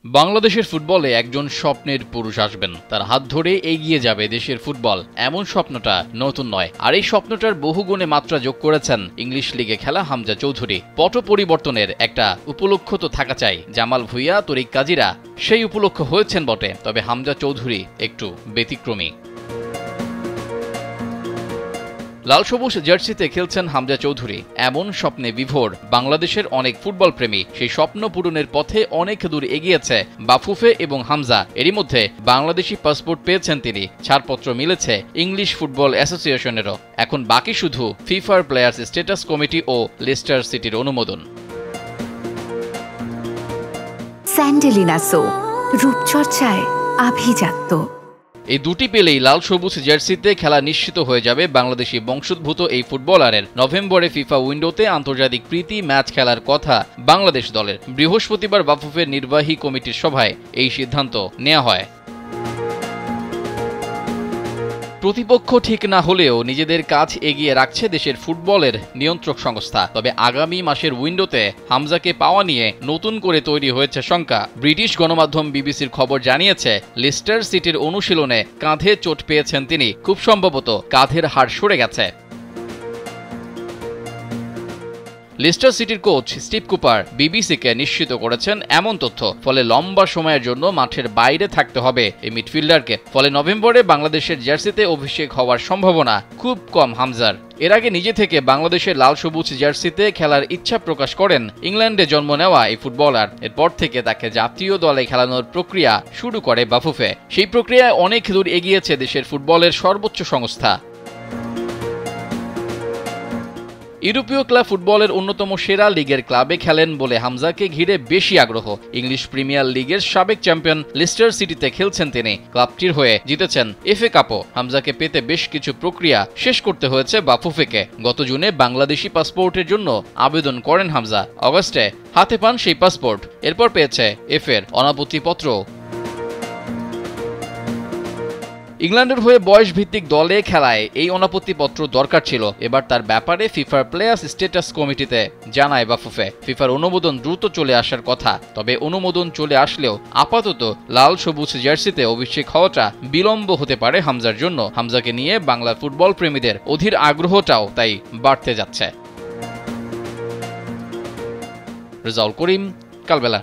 বাংলাদেশের ফুটবলে একজন স্বপ্নের পুরুষ আসবেন, তার হাত ধরে এগিয়ে যাবে দেশের ফুটবল। এমন স্বপ্নটা নতুন নয়, আর এই স্বপ্নটার বহুগুণে মাত্রা যোগ করেছেন ইংলিশ লিগে খেলা হামজা চৌধুরী। পট পরিবর্তনের একটা উপলক্ষ তো থাকা চাই। জামাল ভুঁইয়া, তরিক কাজীরা সেই উপলক্ষ হয়েছেন বটে, তবে হামজা চৌধুরী একটু ব্যতিক্রমী। লাল সবুজ জার্সিতে খেলছেন হামজা চৌধুরী। এমন স্বপ্নে বিভোর বাংলাদেশের অনেক ফুটবল প্রেমী। সেই স্বপ্ন পূরণের পথে অনেক দূর এগিয়েছে বাফুফে এবং হামজা। এরই মধ্যে বাংলাদেশি পাসপোর্ট পেয়েছেন তিনি। ছাড়পত্র মিলেছে ইংলিশ ফুটবল অ্যাসোসিয়েশনেরও। এখন বাকি শুধু ফিফার প্লেয়ার্স স্ট্যাটাস কমিটি ও লেস্টার সিটির অনুমোদন। স্যান্ডেলিনা সো, রূপচর্চায় আভিজাত্য। এই দুটি পেলেই লাল সবুজ জার্সিতে খেলা নিশ্চিত হয়ে যাবে বাংলাদেশি বংশোদ্ভূত এই ফুটবলারের। নভেম্বরে ফিফা উইন্ডোতে আন্তর্জাতিক প্রীতি ম্যাচ খেলার কথা বাংলাদেশ দলের। বৃহস্পতিবার বাফুফের নির্বাহী কমিটির সভায় এই সিদ্ধান্ত নেওয়া হয়। প্রতিপক্ষ ঠিক না হলেও নিজেদের কাজ এগিয়ে রাখছে দেশের ফুটবলের নিয়ন্ত্রক সংস্থা। তবে আগামী মাসের উইন্ডোতে হামজাকে পাওয়া নিয়ে নতুন করে তৈরি হয়েছে শঙ্কা। ব্রিটিশ গণমাধ্যম বিবিসির খবর জানিয়েছে, লেস্টার সিটির অনুশীলনে কাঁধে চোট পেয়েছেন তিনি। খুব সম্ভবত কাঁধের হাড় সরে গেছে। লেস্টার সিটির কোচ স্টিভ কুপার বিবিসিকে নিশ্চিত করেছেন এমন তথ্য। ফলে লম্বা সময়ের জন্য মাঠের বাইরে থাকতে হবে এই মিডফিল্ডারকে। ফলে নভেম্বরে বাংলাদেশের জার্সিতে অভিষেক হওয়ার সম্ভাবনা খুব কম হামজার। এর আগে নিজে থেকে বাংলাদেশের লাল সবুজ জার্সিতে খেলার ইচ্ছা প্রকাশ করেন ইংল্যান্ডে জন্ম নেওয়া এই ফুটবলার। এরপর থেকে তাকে জাতীয় দলে খেলানোর প্রক্রিয়া শুরু করে বাফুফে। সেই প্রক্রিয়ায় অনেক দূর এগিয়েছে দেশের ফুটবলের সর্বোচ্চ সংস্থা। ইউরোপীয় ক্লাব ফুটবলের অন্যতম সেরা লিগের ক্লাবে খেলেন বলে হামজাকে ঘিরে বেশি আগ্রহ। ইংলিশ প্রিমিয়ার লিগের সাবেক চ্যাম্পিয়ন লেস্টার সিটিতে খেলছেন তিনি। ক্লাবটির হয়ে জিতেছেন এফএ কাপও। হামজাকে পেতে বেশ কিছু প্রক্রিয়া শেষ করতে হয়েছে বাফুফেকে। গত জুনে বাংলাদেশি পাসপোর্টের জন্য আবেদন করেন হামজা। অগস্টে হাতে পান সেই পাসপোর্ট। এরপর পেয়েছে এফএর অনাপত্তিপত্র। ইংল্যান্ডের হয়ে বয়স ভিত্তিক দলে খেলায় এই অনাপত্তিপত্র দরকার ছিল। এবার তার ব্যাপারে ফিফার প্লেয়ার্স স্ট্যাটাস কমিটিতে জানায় বাফুফে। ফিফার অনুমোদন দ্রুত চলে আসার কথা। তবে অনুমোদন চলে আসলেও আপাতত লাল সবুজ জার্সিতে অভিষেক হওয়াটা বিলম্ব হতে পারে হামজার জন্য। হামজাকে নিয়ে বাংলার ফুটবল প্রেমীদের অধীর আগ্রহটাও তাই বাড়তে যাচ্ছে। রেজাউল করিম, কালবেলা।